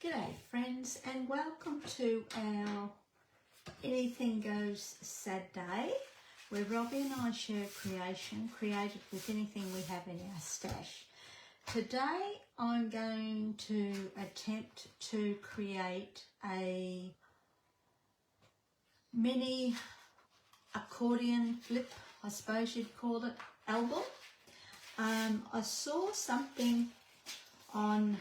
G'day friends, and welcome to our Anything Goes Saturday, where Robbie and I share creation created with anything we have in our stash. Today I'm going to attempt to create a mini accordion flip, I suppose you'd call it, album. I saw something on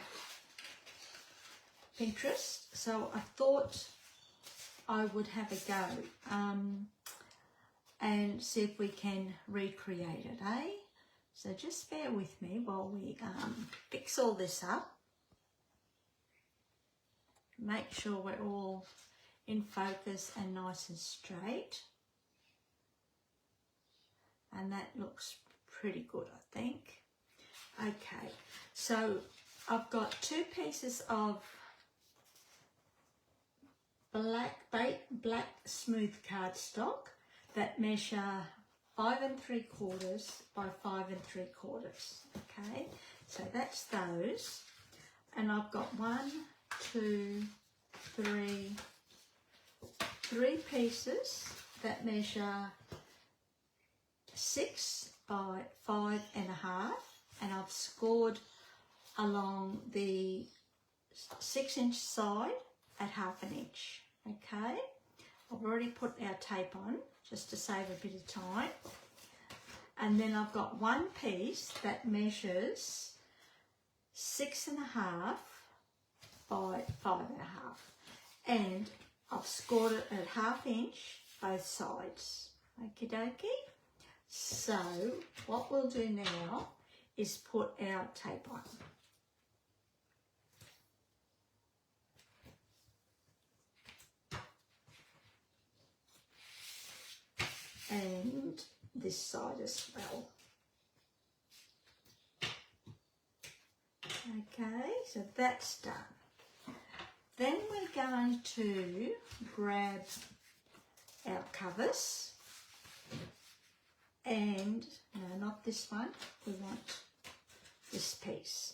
Pinterest, so I thought I would have a go and see if we can recreate it, eh? So just bear with me while we fix all this up. Make sure we're all in focus and nice and straight. And that looks pretty good, I think. Okay, so I've got two pieces of black smooth cardstock that measure 5 3/4 by 5 3/4. Okay, so that's those, and I've got three pieces that measure 6 by 5 1/2, and I've scored along the 6-inch side at 1/2 inch. Okay, I've already put our tape on just to save a bit of time, and then I've got one piece that measures 6 1/2 by 5 1/2, and I've scored it at 1/2 inch both sides. Okie dokie. So what we'll do now is put our tape on. And this side as well. Okay, so that's done. Then we're going to grab our covers, and no, not this one, we want this piece,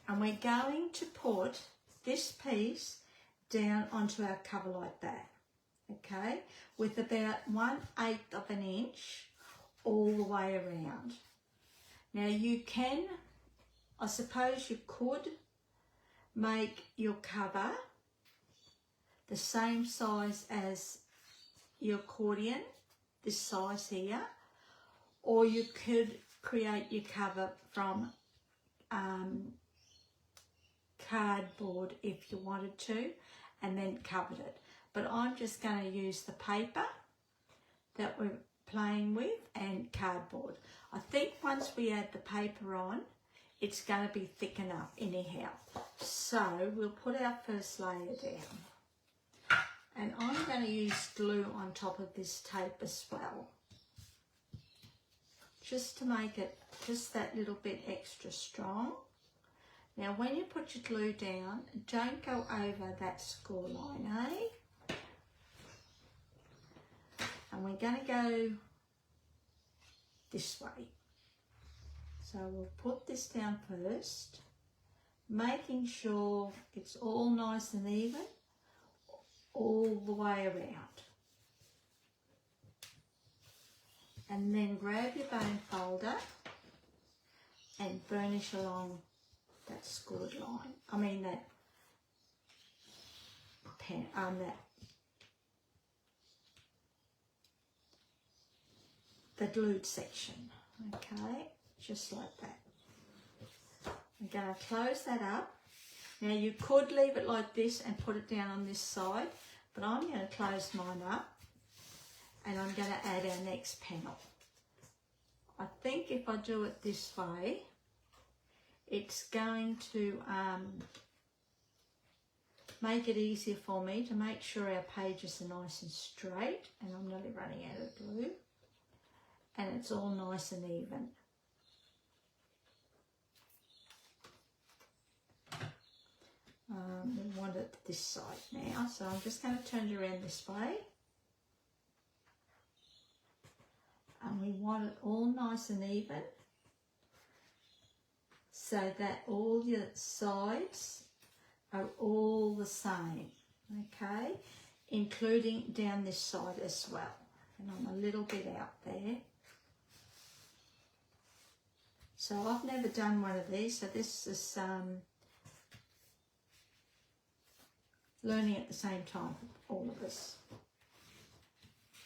and we're going to put this piece down onto our cover like that. Okay, with about 1/8 of an inch all the way around. Now you can, I suppose you could make your cover the same size as your accordion, this size here, or you could create your cover from cardboard if you wanted to, and then covered it. But I'm just going to use the paper that we're playing with and cardboard. I think once we add the paper on, it's going to be thick enough anyhow. So we'll put our first layer down. And I'm going to use glue on top of this tape as well, just to make it just that little bit extra strong. Now when you put your glue down, don't go over that score line, eh? And we're going to go this way. So we'll put this down first, making sure it's all nice and even all the way around. And then grab your bone folder and burnish along that scored line. I mean that pen, the glued section. Okay, just like that. I'm going to close that up. Now you could leave it like this and put it down on this side, but I'm going to close mine up, and I'm going to add our next panel. I think if I do it this way, it's going to make it easier for me to make sure our pages are nice and straight, and I'm nearly running out of glue, and it's all nice and even. We want it this side now, so I'm just going to turn it around this way, and we want it all nice and even, so that all your sides are all the same, okay, including down this side as well. And I'm a little bit out there. So I've never done one of these, so this is learning at the same time for all of us.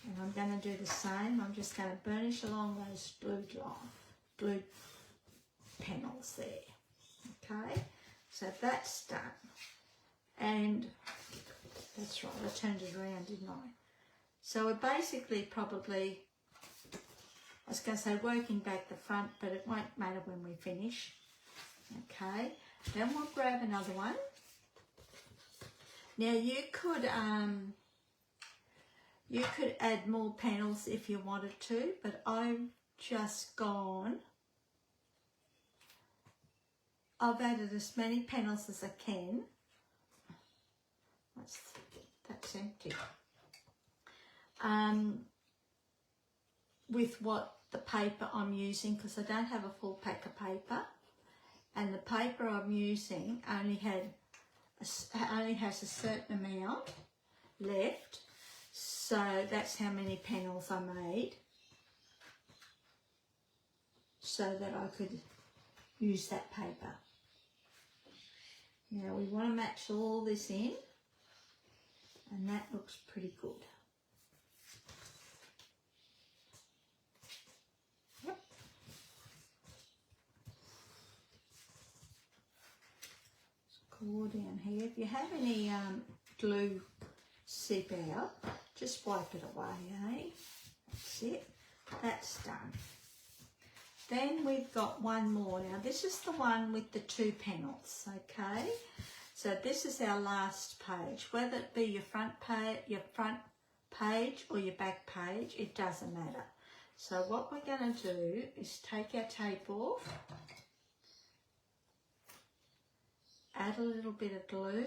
And I'm going to do the same. I'm just going to burnish along those glue panels there. Okay, so that's done. And that's right, I turned it around, didn't I? So we're basically probably, I was going to say working back the front, but it won't matter when we finish. Okay, then we'll grab another one. Now you could add more panels if you wanted to, but I've just gone, I've added as many panels as I can. That's empty. With what the paper I'm using, because I don't have a full pack of paper, and the paper I'm using only has a certain amount left, so that's how many panels I made, so that I could use that paper. Now we want to match all this in, and that looks pretty good. Yep. Let's go down here. If you have any glue seep out, just wipe it away, eh? That's it. That's done. Then we've got one more. Now this is the one with the 2 panels, okay? So this is our last page. Whether it be your front page or your back page, it doesn't matter. So what we're going to do is take our tape off, add a little bit of glue,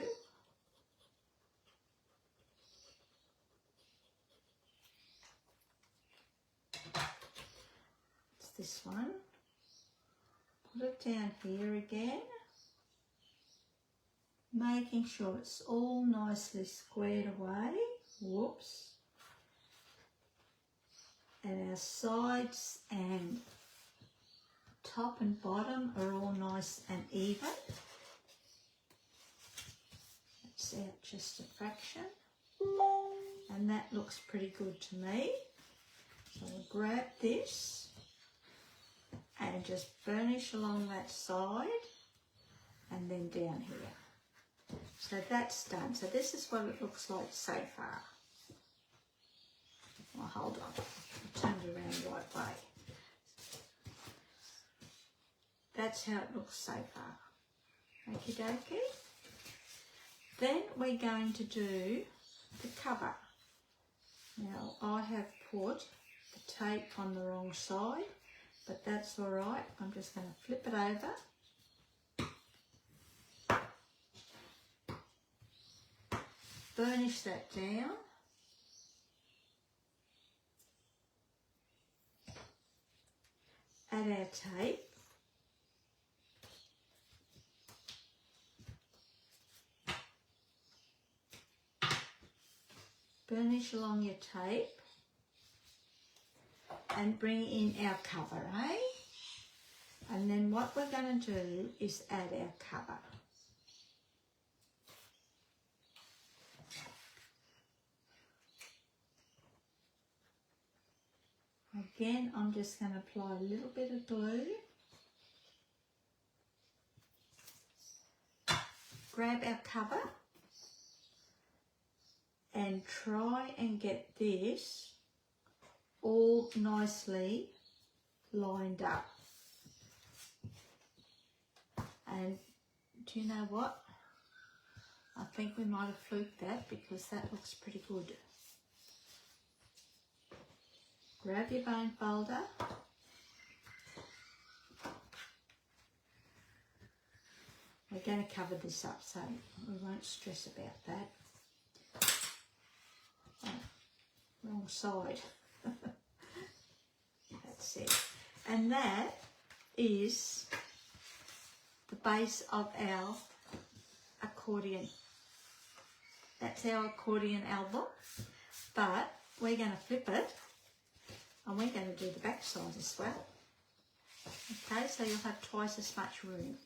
it's this one, put it down here again, making sure it's all nicely squared away. Whoops. And our sides and top and bottom are all nice and even. That's out just a fraction. And that looks pretty good to me. So I'll grab this and just burnish along that side and then down here. So that's done. So this is what it looks like so far. Well, hold on. I turned it around the right way. That's how it looks so far. Okie dokie. Then we're going to do the cover. Now I have put the tape on the wrong side, but that's all right. I'm just going to flip it over. Burnish that down. Add our tape. Burnish along your tape and bring in our cover, eh? And then what we're going to do is add our cover. Again, I'm just going to apply a little bit of glue. Grab our cover and try and get this all nicely lined up. And do you know what? I think we might have fluked that because that looks pretty good. Grab your bone folder. We're going to cover this up so we won't stress about that. Oh, wrong side. That's it. And that is the base of our accordion That's our accordion album, but we're going to flip it and we're going to do the back side as well. Okay, so you'll have twice as much room.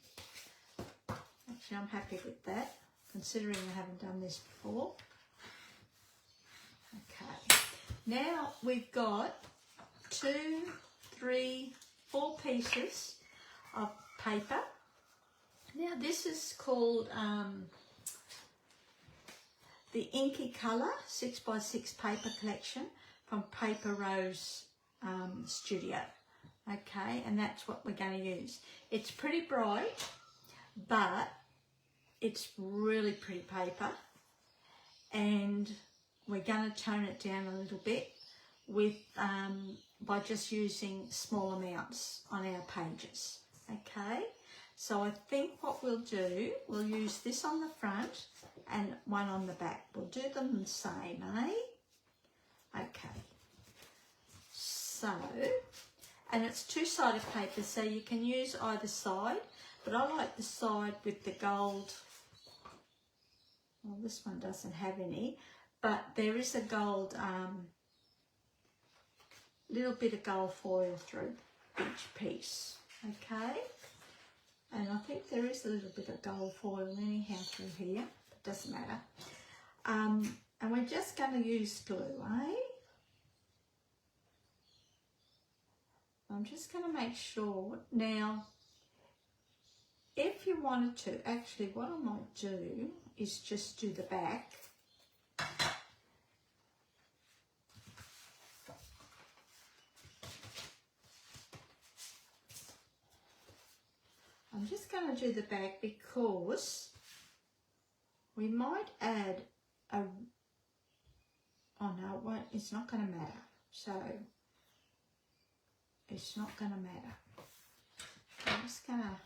Actually, I'm happy with that, considering I haven't done this before. Okay, now we've got 2, 3, 4 pieces of paper. Now this is called the Inky Colour 6x6 paper collection from Paper Rose Studio. Okay, and that's what we're going to use. It's pretty bright, but it's really pretty paper, and we're going to tone it down a little bit with by just using small amounts on our pages. Okay, so I think what we'll do, we'll use this on the front and one on the back. We'll do them the same, eh? Okay, so, and it's 2-sided paper, so you can use either side, but I like the side with the gold. Well, this one doesn't have any, but there is a gold, little bit of gold foil through each piece, okay? And I think there is a little bit of gold foil anyhow through here, but it doesn't matter. And we're just going to use glue, eh? I'm just going to make sure. Now, if you wanted to, actually what I might do is just do the back. I'm just going to do the back because we might add a, oh no, it won't, it's not going to matter. So it's not going to matter. I'm just going to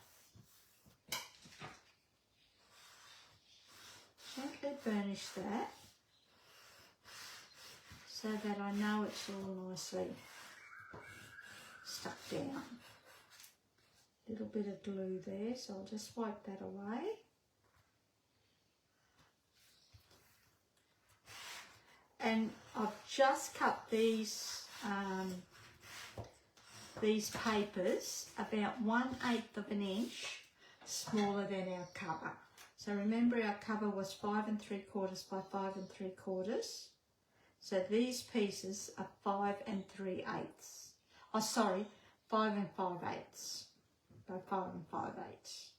gently burnish that so that I know it's all nicely stuck down. Little bit of glue there, so I'll just wipe that away. And I've just cut these papers about 1/8 of an inch smaller than our cover. So remember our cover was 5 3/4 by 5 3/4. So these pieces are 5 3/8. Oh, sorry, 5 5/8 by 5 5/8.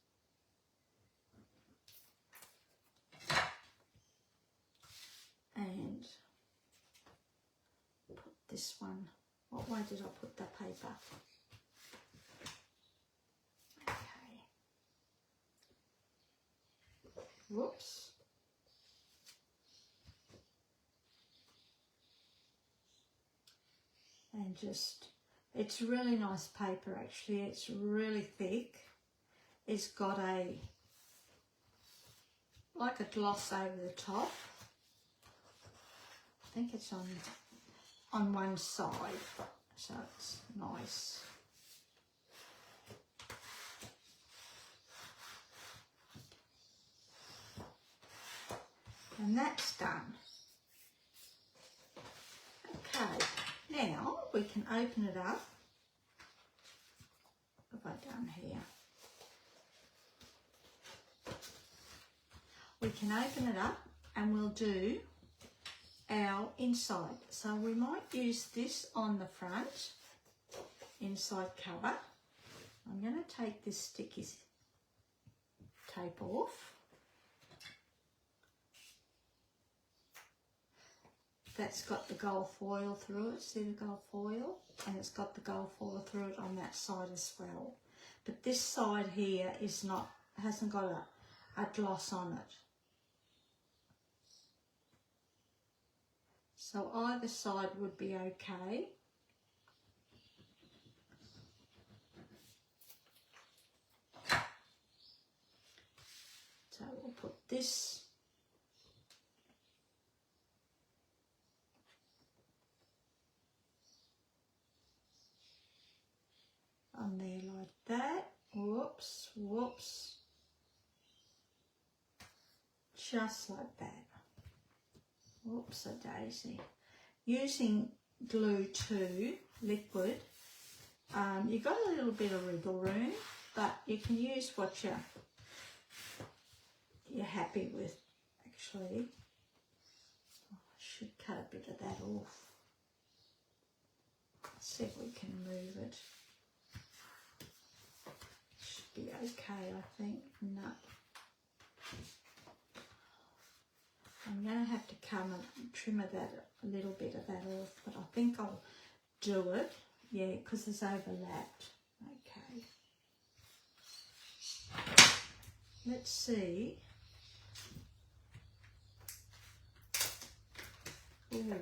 And put this one, what way did I put the paper? Okay. Whoops. And just, it's really nice paper actually, it's really thick. It's got a, like a gloss over the top. I think it's on one side, so it's nice. And that's done. Okay, now we can open it up. What have I done here? We can open it up and we'll do our inside. So we might use this on the front, inside cover. I'm going to take this sticky tape off. That's got the gold foil through it, see the gold foil? And it's got the gold foil through it on that side as well. But this side here is not, hasn't got a gloss on it. So either side would be okay. So we'll put this on there like that. Whoops, whoops. Just like that. Whoops, a daisy. Using glue too, liquid, you've got a little bit of wriggle room, but you can use what you're happy with, actually. Oh, I should cut a bit of that off. Let's see if we can move it. Should be okay, I think. No. I'm going to have to come and trim a little bit of that off, but I think I'll do it. Yeah, because it's overlapped. Okay. Let's see. Ooh,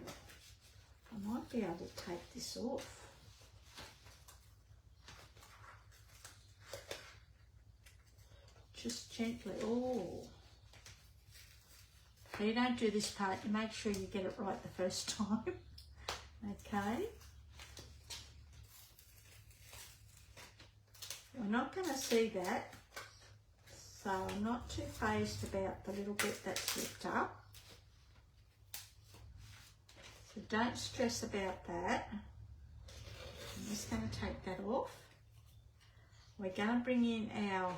I might be able to take this off. Just gently. Oh. So you don't do this part, you make sure you get it right the first time. Okay. We're not going to see that, so I'm not too phased about the little bit that's slipped up. So don't stress about that. I'm just going to take that off. We're going to bring in our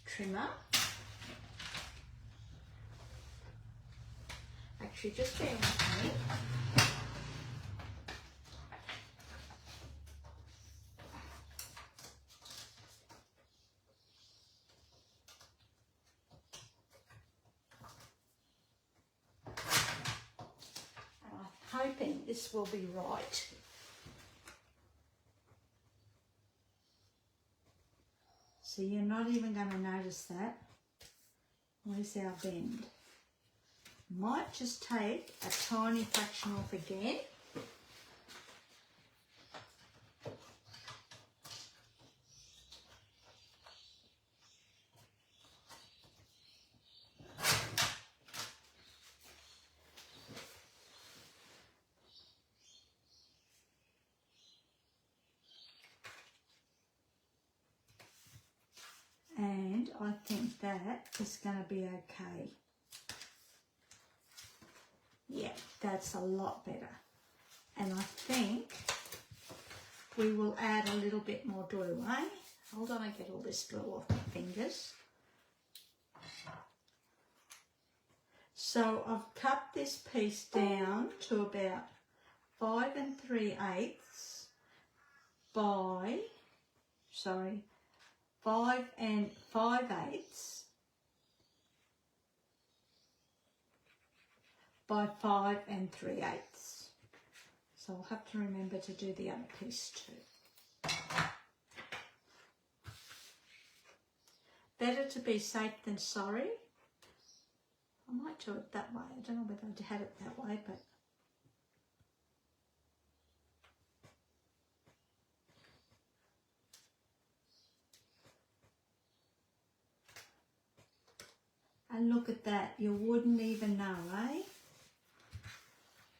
trimmer. Actually, just bear with me. I'm hoping this will be right. So you're not even going to notice that. Where's our bend? Might just take a tiny fraction off again. And I think that is going to be okay. Yeah, that's a lot better. And I think we will add a little bit more glue, eh? Hold on, I get all this glue off my fingers. So I've cut this piece down to about 5 3/8 by, 5 5/8 by 5 3/8. So I'll have to remember to do the other piece too. Better to be safe than sorry. I might do it that way. I don't know whether I had it that way, but and look at that, you wouldn't even know, eh?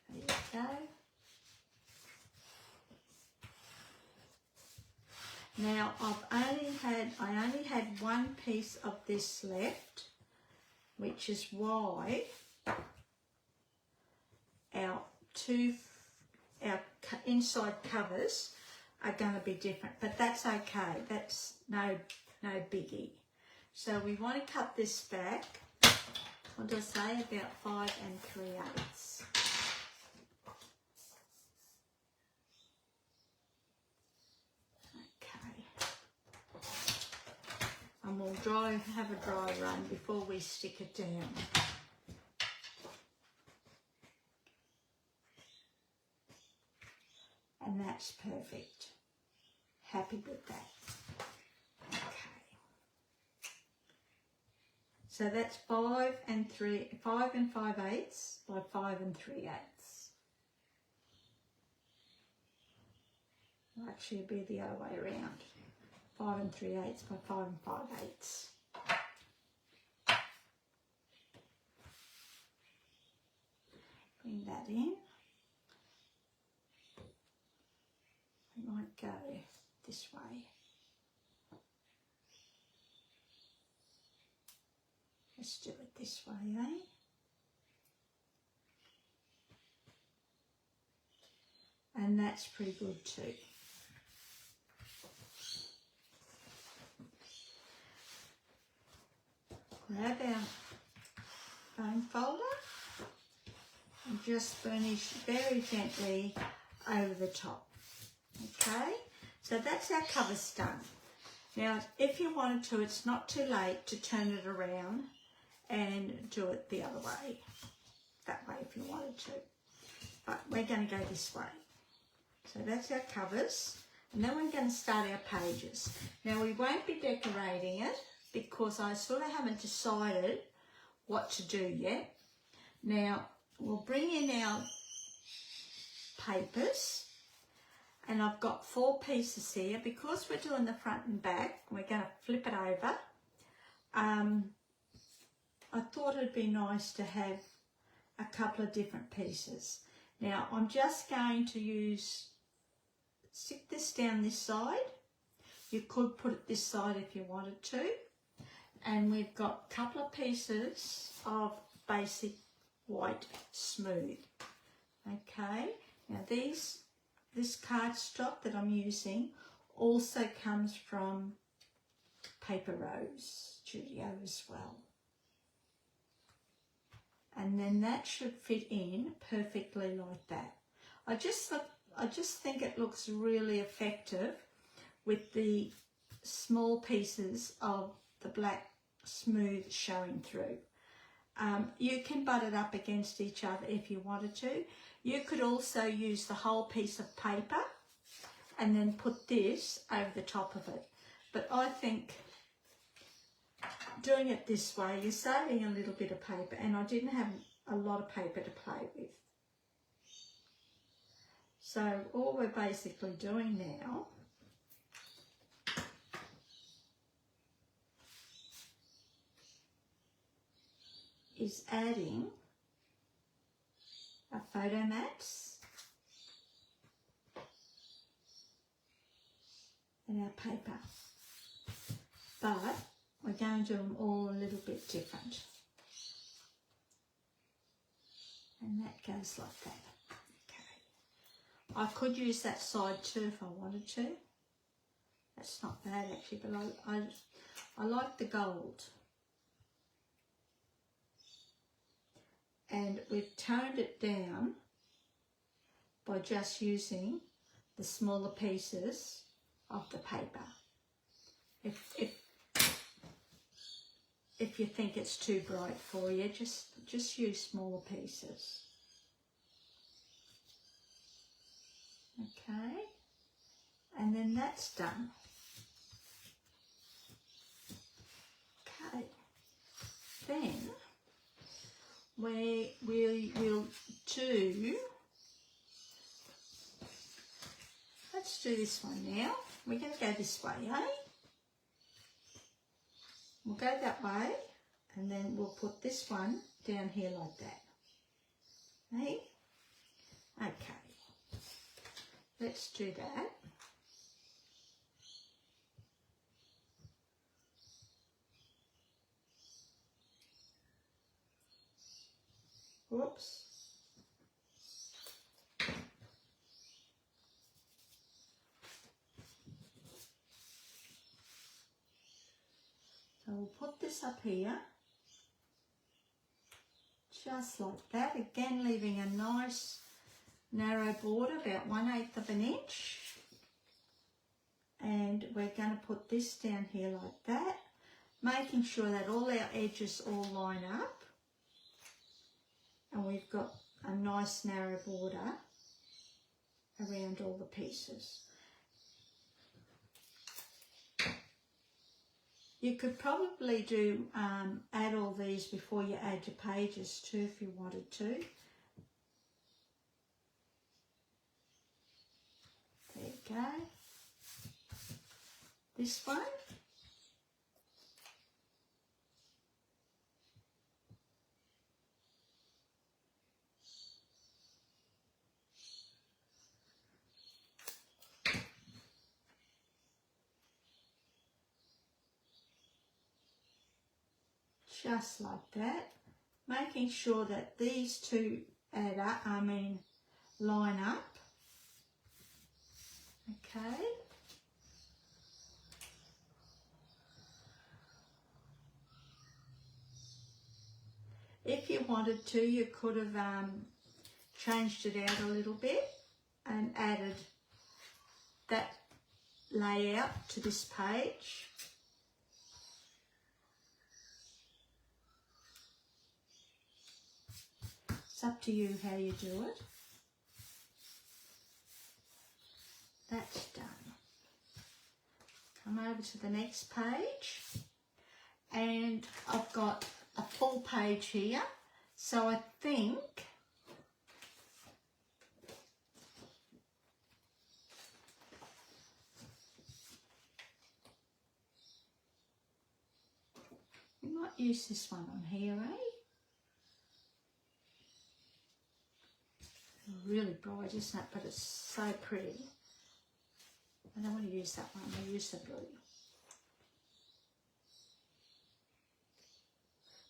There you go. Now I only had one piece of this left, which is why our inside covers are going to be different, but that's okay. That's no biggie. So we want to cut this back. What did I say? About 5 3/8. And we'll have a dry run before we stick it down. And that's perfect. Happy with that. Okay. So that's 5 5/8 by 5 3/8. Well, actually it'll be the other way around. 5 3/8 by 5 5/8. Bring that in. We might go this way. Let's do it this way, eh? that's pretty good too. Grab our foam folder and just burnish very gently over the top. Okay, so that's our covers done. Now, if you wanted to, it's not too late to turn it around and do it the other way. That way if you wanted to. But we're going to go this way. So that's our covers. And then we're going to start our pages. Now, we won't be decorating it because I sort of haven't decided what to do yet. Now, we'll bring in our papers. And I've got 4 pieces here. Because we're doing the front and back, we're going to flip it over. I thought it'd be nice to have a couple of different pieces. Now, I'm just going to stick this down this side. You could put it this side if you wanted to. And we've got a couple of pieces of basic white smooth. Okay, now this cardstock that I'm using also comes from Paper Rose Studio as well. And then that should fit in perfectly like that. I just think it looks really effective with the small pieces of the black smooth showing through. You can butt it up against each other if you wanted to. You could also use the whole piece of paper and then put this over the top of it. But I think doing it this way, you're saving a little bit of paper, and I didn't have a lot of paper to play with. So all we're basically doing now is adding our photo mats and our paper, but we're going to do them all a little bit different, and that goes like that. Okay, I could use that side too if I wanted to. That's not bad actually, but I like the gold. And we've toned it down by just using the smaller pieces of the paper. If you think it's too bright for you, just use smaller pieces. Okay, and then that's done. Okay, then we will do, let's do this one now. We're going to go this way, eh? We'll go that way, and then we'll put this one down here like that. Eh? Okay, let's do that. Whoops. So we'll put this up here, just like that, again leaving a nice narrow border, about 1/8 of an inch. And we're going to put this down here like that, making sure that all our edges all line up. And we've got a nice narrow border around all the pieces. You could probably do add all these before you add your pages too if you wanted to. There you go. This one. Just like that, making sure that these two line up, Okay. If you wanted to, you could have changed it out a little bit and added that layout to this page. It's up to you how you do it. That's done. Come over to the next page, and I've got a full page here, so I think we might use this one on here, eh? Really bright, isn't it? But it's so pretty. I don't want to use that one, I'll use the blue.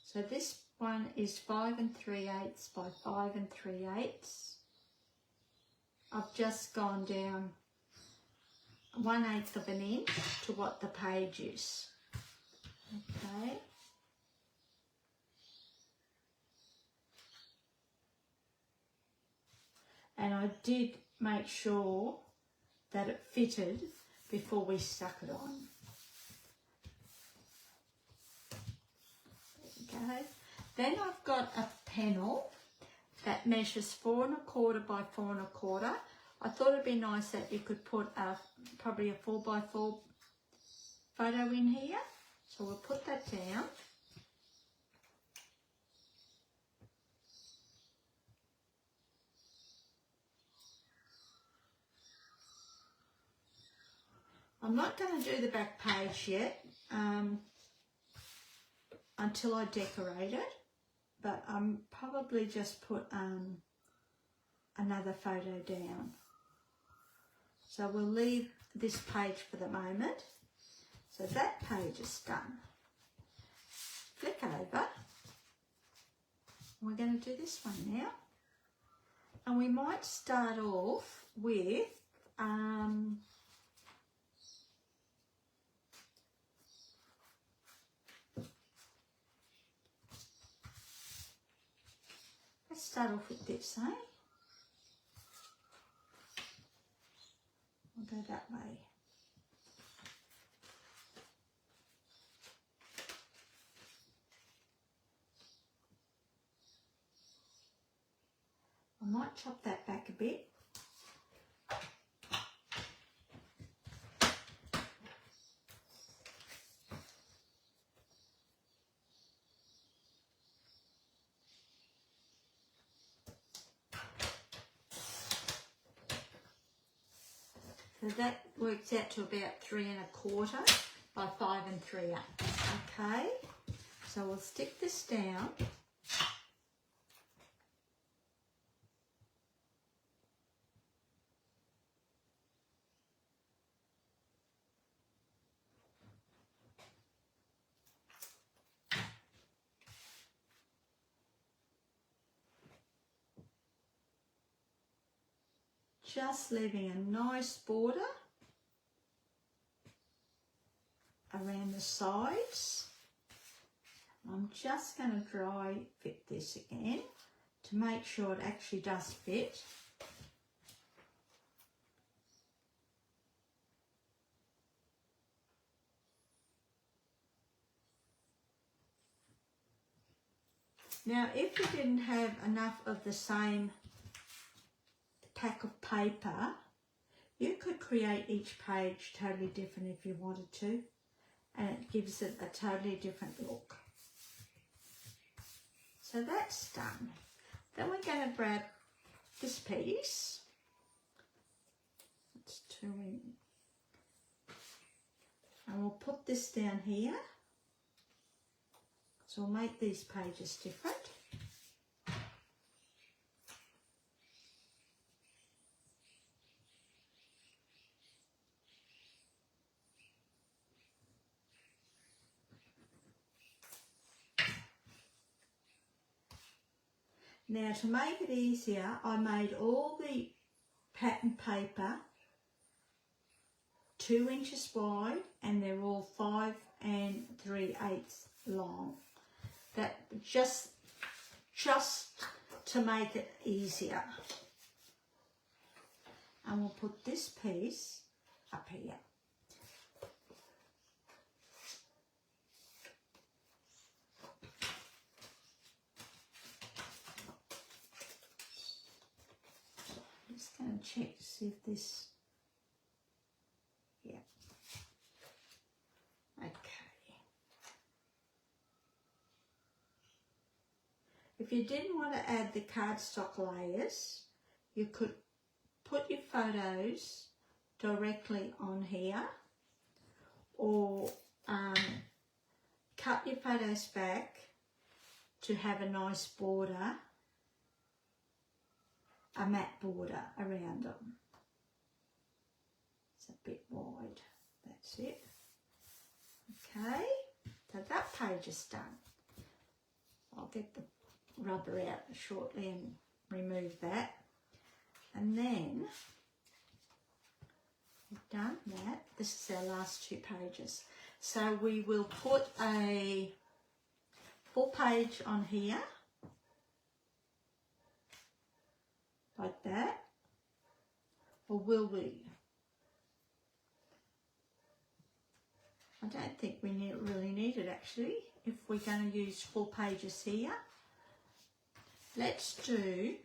So this one is 5 3/8 by 5 3/8. I've just gone down 1/8 of an inch to what the page is. Okay. And I did make sure that it fitted before we stuck it on. Okay. Then I've got a panel that measures 4 1/4 by 4 1/4. I thought it'd be nice that you could put probably a 4 by 4 photo in here. So we'll put that down. I'm not going to do the back page yet until I decorate it, but I'm probably just put another photo down. So we'll leave this page for the moment. So that page is done. Flick over. We're going to do this one now. And we might start off with let's start off with this, eh? We'll go that way. I might chop that back a bit. So that works out to about 3 1/4 by 5 3/8. Okay, so we'll stick this down. Just leaving a nice border around the sides. I'm just going to dry fit this again to make sure it actually does fit. Now, if you didn't have enough of the same pack of paper, you could create each page totally different if you wanted to, and it gives it a totally different look. So that's done. Then we're going to grab this piece. It's 2 in. And we'll put this down here. So we'll make these pages different. Now, to make it easier, I made all the pattern paper 2 inches wide, and they're all 5 3/8 long. That just to make it easier. And we'll put this piece up here. I'm just going to check to see if this, yeah, okay. If you didn't want to add the cardstock layers, you could put your photos directly on here, or cut your photos back to have a nice border, a matte border around them. It's a bit wide, that's it. Okay, so that page is done. I'll get the rubber out shortly and remove that. And then we've done that. This is our last 2 pages. So we will put a full page on here, like that. Or will we? I don't think we really need it actually, if we're going to use full pages here. Let's do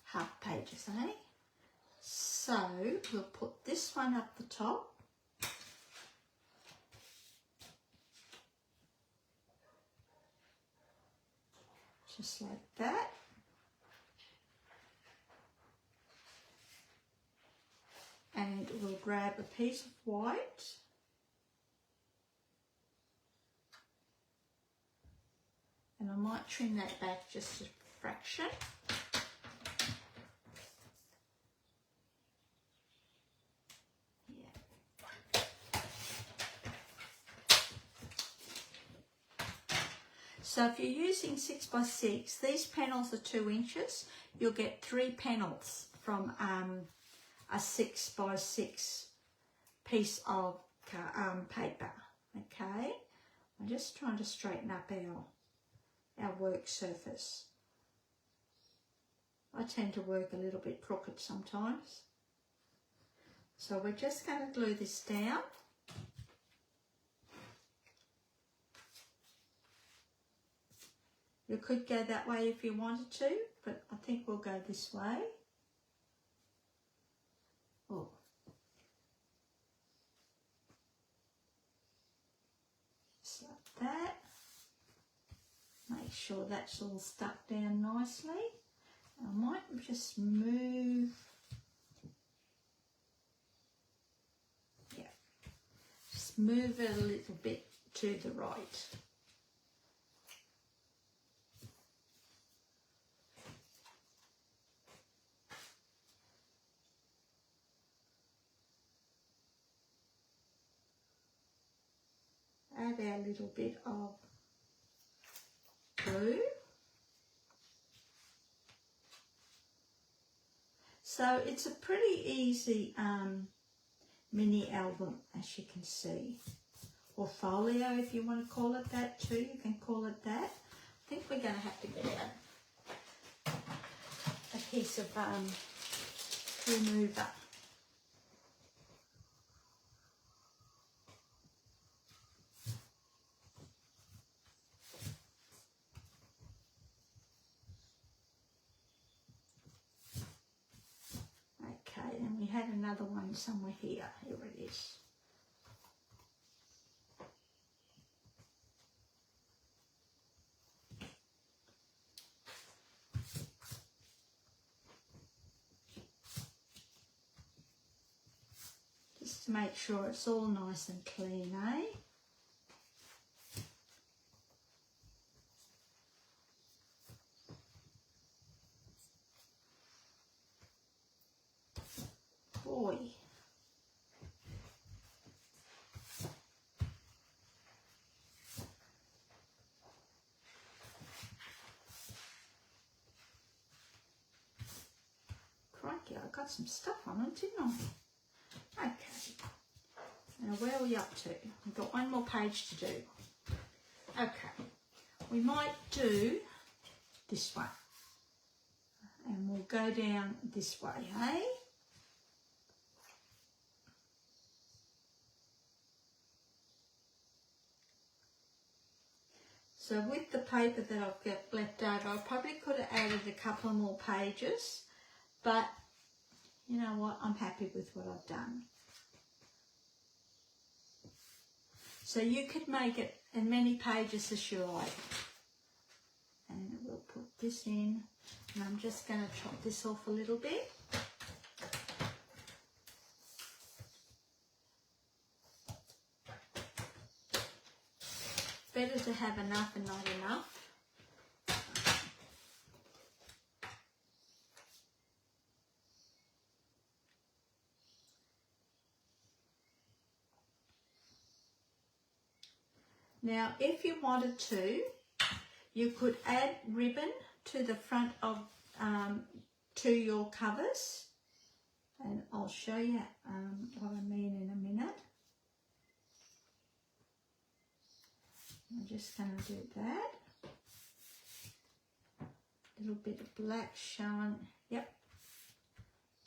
half pages, eh? So we'll put this one up the top. Just like that. And we'll grab a piece of white. And I might trim that back just a fraction. Yeah. So if you're using 6 by 6, these panels are 2 inches. You'll get 3 panels from a 6 by 6 piece of paper. Okay, I'm just trying to straighten up our work surface. I tend to work a little bit crooked sometimes. So we're just going to glue this down. You could go that way if you wanted to, but I think we'll go this way. Oh. Just like that. Make sure that's all stuck down nicely. I might just move, yeah, just move it a little bit to the right. Add our little bit of glue. So it's a pretty easy mini album, as you can see, or folio if you want to call it that too, you can call it that. I think we're going to have to get a piece of remover. Okay, and we had another one somewhere here. Here it is. Just to make sure it's all nice and clean, eh? Boy. Crikey, I got some stuff on it, didn't I? Okay, now where are we up to? We've got one more page to do. Okay, we might do this one. And we'll go down this way, hey? So with the paper that I've got left over, I probably could have added a couple more pages, but you know what? I'm happy with what I've done. So you could make it as many pages as you like. And we'll put this in, and I'm just going to chop this off a little bit. Better to have enough and not enough. Now, if you wanted to, you could add ribbon to the front of to your covers, and I'll show you what I mean in a minute. I'm just going to do that. A little bit of black showing, yep,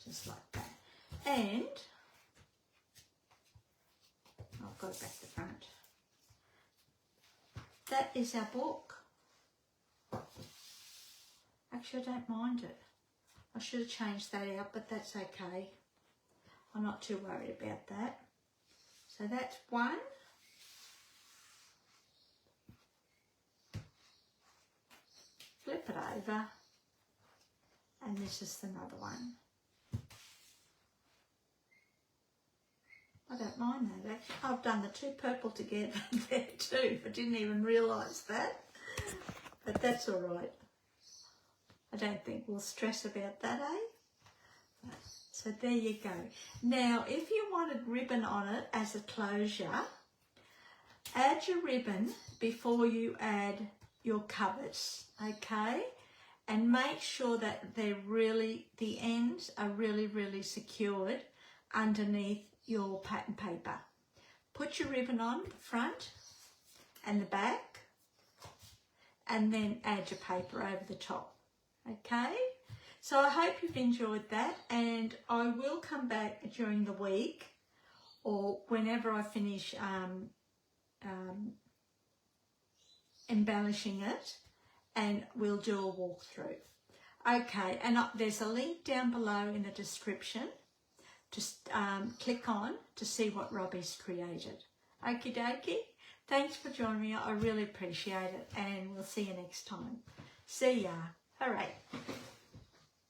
just like that. And I'll go back to front. That is our book. Actually, I don't mind it. I should have changed that out, but that's okay. I'm not too worried about that. So that's one. Flip it over, and this is another one. I don't mind that actually. I've done the two purple together there too. I didn't even realise that, but that's all right. I don't think we'll stress about that, eh? So there you go. Now, if you wanted ribbon on it as a closure, add your ribbon before you add your covers, okay? And make sure that they're really, the ends are really, really secured underneath your pattern paper. Put your ribbon on the front and the back, and then add your paper over the top, okay? So I hope you've enjoyed that, and I will come back during the week or whenever I finish embellishing it, and we'll do a walkthrough. Okay, and there's a link down below in the description. Just click on to see what Robbie's created. Okie dokie. Thanks for joining me. I really appreciate it, and we'll see you next time. See ya. All right.